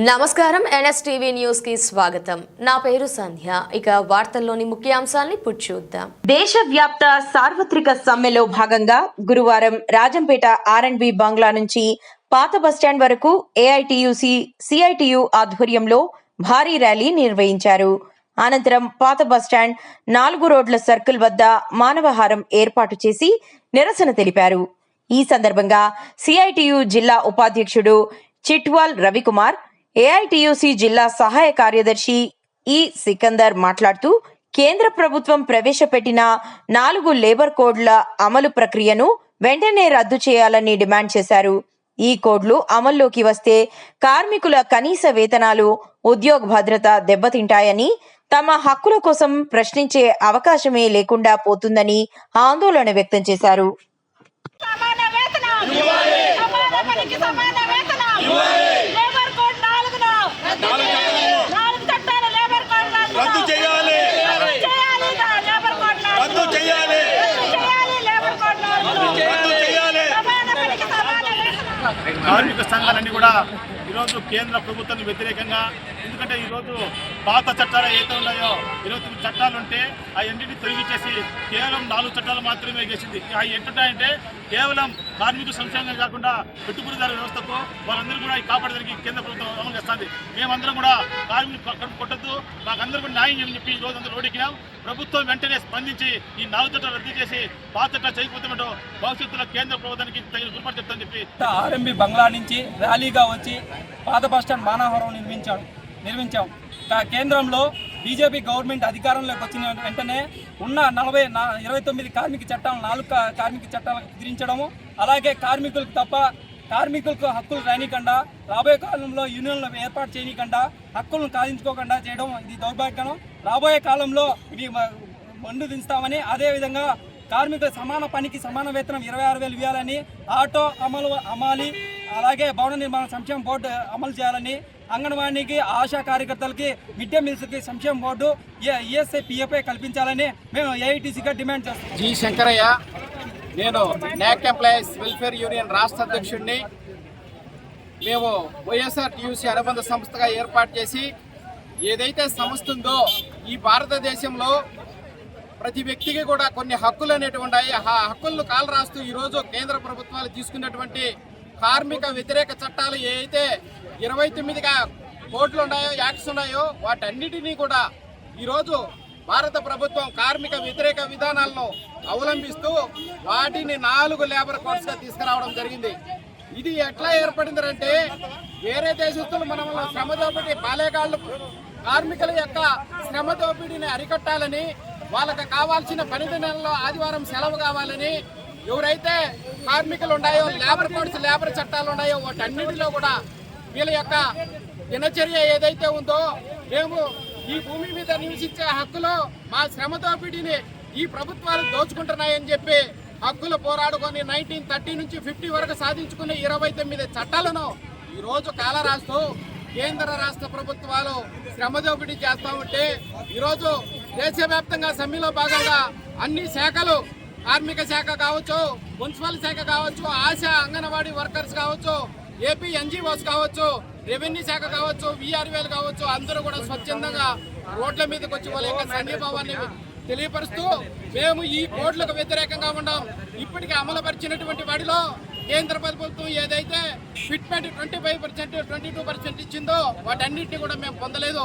నమస్కారం NSTV news కి స్వాగతం. నా పేరు సంధ్య. ఇక వార్తల్లోని ముఖ్యాంశాలను ఇప్పుడు చూద్దాం. దేశవ్యాప్త సార్వత్రిక సమ్మెలో భాగంగా గురువారం రాజంపేట R&B బంగ్లా నుంచి పాత బస్టాండ్ వరకు ఏఐటియుసి సిఐటియు ఆధ్వర్యంలో భారీ ర్యాలీ నిర్వహించారు. అనంతరం పాత బస్టాండ్ 4 రోడ్ల సర్కిల్ వద్ద మానవహారం ఏర్పాటు చేసి నిరసన తెలిపారు. ఈ సందర్భంగా సిఐటియు జిల్లా ఉపాధ్యక్షుడు చిట్వాల్ రవికుమార్, ఏఐటియుసి జిల్లా సహాయ కార్యదర్శి ఈ సికందర్ మాట్లాడుతూ కేంద్ర ప్రభుత్వం ప్రవేశపెట్టిన 4 లేబర్ కోడ్ల అమలు ప్రక్రియను వెంటనే రద్దు చేయాలని డిమాండ్ చేశారు. ఈ కోడ్లు అమల్లోకి వస్తే కార్మికుల కనీస వేతనాలు, ఉద్యోగ భద్రత దెబ్బతింటాయని, తమ హక్కుల కోసం ప్రశ్నించే అవకాశమే లేకుండా పోతుందని ఆందోళన వ్యక్తం చేశారు. కార్మిక సంఘాలన్నీ కూడా ఈరోజు కేంద్ర ప్రభుత్వానికి వ్యతిరేకంగా, ఎందుకంటే ఈరోజు పాత చట్టాలు ఏదైతే ఉన్నాయో 29 చట్టాలు ఉంటే ఆ ఎన్నింటిని తొలగించేసి కేవలం 4 చట్టాలు మాత్రమే చేసింది. అవి ఏంటంటే కేవలం కార్మిక సంక్షేమం కాకుండా పెట్టుబడిదారు వ్యవస్థకు వాళ్ళందరూ కూడా కాపాడడానికి కేంద్ర ప్రభుత్వం అమలు చేస్తుంది. మేమందరం కూడా కార్మికులు కొట్టద్దు, మాకందరూ కూడా న్యాయం చేయని చెప్పి ఈ రోజు అందరూ రోడ్డుకినాం. ప్రభుత్వం వెంటనే స్పందించి ఈ 4 చట్టాలు రద్దు చేసి పాత చట్టాలు చేయకపోతే భవిష్యత్తులో కేంద్ర ప్రభుత్వానికి తగిన గుర్పాటు చెప్తామని చెప్పి R&B బంగ్లా నుంచి ర్యాలీగా వచ్చి పాత బస్టాండ్ మానవహారం నిర్మించాం. కేంద్రంలో బీజేపీ గవర్నమెంట్ అధికారంలోకి వచ్చిన వెంటనే ఉన్న 29 కార్మిక చట్టాలను 4 కార్మిక చట్టాలకు కుదిరించడము, అలాగే కార్మికులకు హక్కులు రానికుండా, రాబోయే కాలంలో యూనియన్లు ఏర్పాటు చేయకుండా, హక్కులను సాధించుకోకుండా చేయడం ఇది దౌర్భాగ్యం. రాబోయే కాలంలో ఇది మండు దించుతామని, అదేవిధంగా కార్మికుల సమాన పనికి సమాన వేతనం 26,000 ఇవ్వాలని, ఆటో అమలు అలాగే భవన నిర్మాణ సంక్షేమ బోర్డు అమలు చేయాలని, అంగన్వాడీకి ఆశా కార్యకర్తలకి మిడ్ డే మీల్స్కి సంక్షేమ బోర్డు ఈఎస్ఐ పిఎఫ్ఐ కల్పించాలని మేము ఏఐటీసీగా డిమాండ్ చేస్తాం. జి శంకరయ్య, నేను NAC ఎంప్లాయీస్ వెల్ఫేర్ యూనియన్ రాష్ట్ర అధ్యక్షుడిని. మేము వైఎస్ఆర్టీయూసీ అనుబంధ సంస్థగా ఏర్పాటు చేసి ఏదైతే సంస్థ ఉందో ఈ భారతదేశంలో ప్రతి వ్యక్తికి కూడా కొన్ని హక్కులు అనేవి ఉన్నాయి. ఆ హక్కులను కాలు రాస్తూ ఈరోజు కేంద్ర ప్రభుత్వాలు తీసుకున్నటువంటి కార్మిక వ్యతిరేక చట్టాలు ఏవైతే 29 కోడ్లు ఉన్నాయో, యాక్ట్స్ ఉన్నాయో, వాటన్నిటినీ కూడా ఈరోజు భారత ప్రభుత్వం కార్మిక వ్యతిరేక విధానాలను అవలంబిస్తూ వాటిని 4 లేబర్ కోడ్స్గా తీసుకురావడం జరిగింది. ఇది ఎట్లా ఏర్పడిందంటే, వేరే దేశస్తులు మన వల్ల శ్రమ దోపిడీ, పాలేగాళ్ళు కార్మికుల యొక్క శ్రమ దోపిడీని అరికట్టాలని, వాళ్ళకి కావాల్సిన పని దినాల్లో ఆదివారం సెలవు కావాలని, ఎవరైతే కార్మికులు ఉన్నాయో లేబర్ కోడ్స్, లేబర్ చట్టాలు ఉన్నాయో వాటన్నిటిలో కూడా వీళ్ళ యొక్క దినచర్య ఏదైతే ఉందో, మేము ఈ భూమి మీద నివసించే హక్కులో మా శ్రమ దోపిడీని ఈ ప్రభుత్వాలు దోచుకుంటున్నాయని చెప్పి హక్కులు పోరాడుకొని 1930 నుంచి 50 వరకు సాధించుకునే 29 చట్టాలను ఈరోజు కాలరాస్తూ కేంద్ర రాష్ట్ర ప్రభుత్వాలు శ్రమ దోపిడీ చేస్తూ ఉంటే, ఈరోజు దేశవ్యాప్తంగా సమ్మెలో భాగంగా అన్ని శాఖలు, కార్మిక శాఖ కావచ్చు, మున్సిపల్ శాఖ కావచ్చు, ఆశా అంగన్వాడీ వర్కర్స్ కావచ్చు, ఏపీ NGOs కావచ్చు, రెవెన్యూ శాఖ కావచ్చు, VRVలు కావచ్చు, అందరూ కూడా స్వచ్ఛందంగా రోడ్ల మీదకి వచ్చి వాళ్ళ యొక్క సంఘీభావాన్ని తెలియపరుస్తూ మేము ఈ కోడ్లకు వ్యతిరేకంగా ఉన్నాం. ఇప్పటికీ అమలుపరిచినటువంటి వాటిలో కేంద్ర ప్రభుత్వం ఏదైతే ఫిట్మెంట్ 25%, 22% ఇచ్చిందో వాటన్నిటిని కూడా మేము పొందలేదు.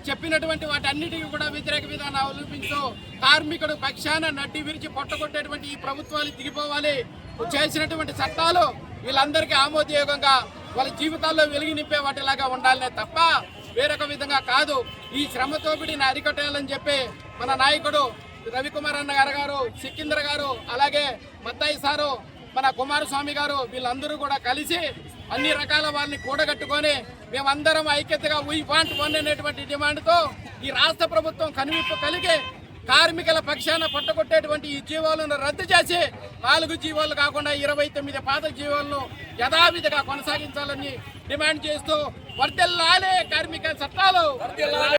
చెప్పినటువంటి వాటన్నిటికీ కూడా వ్యతిరేక విధానం అవలంబిస్తూ కార్మికుడు పక్షాన నడ్డి విరిచి పొట్టగొట్టేటువంటి ఈ ప్రభుత్వాలు దిగిపోవాలి. చేసినటువంటి చట్టాలు వీళ్ళందరికీ ఆమోదయోగంగా వాళ్ళ జీవితాల్లో వెలుగు నింపే వాటిలాగా ఉండాలనే తప్ప వేరొక విధంగా కాదు. ఈ శ్రమ దోపిడీని అరికట్టాలని చెప్పి మన నాయకుడు రవికుమార్ అన్న గారు, సికిందర్ గారు, అలాగే మత్తాయి సారు, మన కుమారస్వామి గారు, వీళ్ళందరూ కూడా కలిసి అన్ని రకాల వాళ్ళని కూడగట్టుకొని మేమందరం ఐక్యతగా వీ వాంట్ వన్ అనేటువంటి డిమాండ్తో ఈ రాష్ట్ర ప్రభుత్వం కనువిప్పు కలిగి కార్మికుల పక్షాన పట్టగొట్టేటువంటి ఈ జీవోలను రద్దు చేసి 4 జీవోలు కాకుండా 29 పాత జీవోలను యథావిధిగా కొనసాగించాలని డిమాండ్ చేస్తూ వర్ధిల్లాలి కార్మిక చట్టాలు.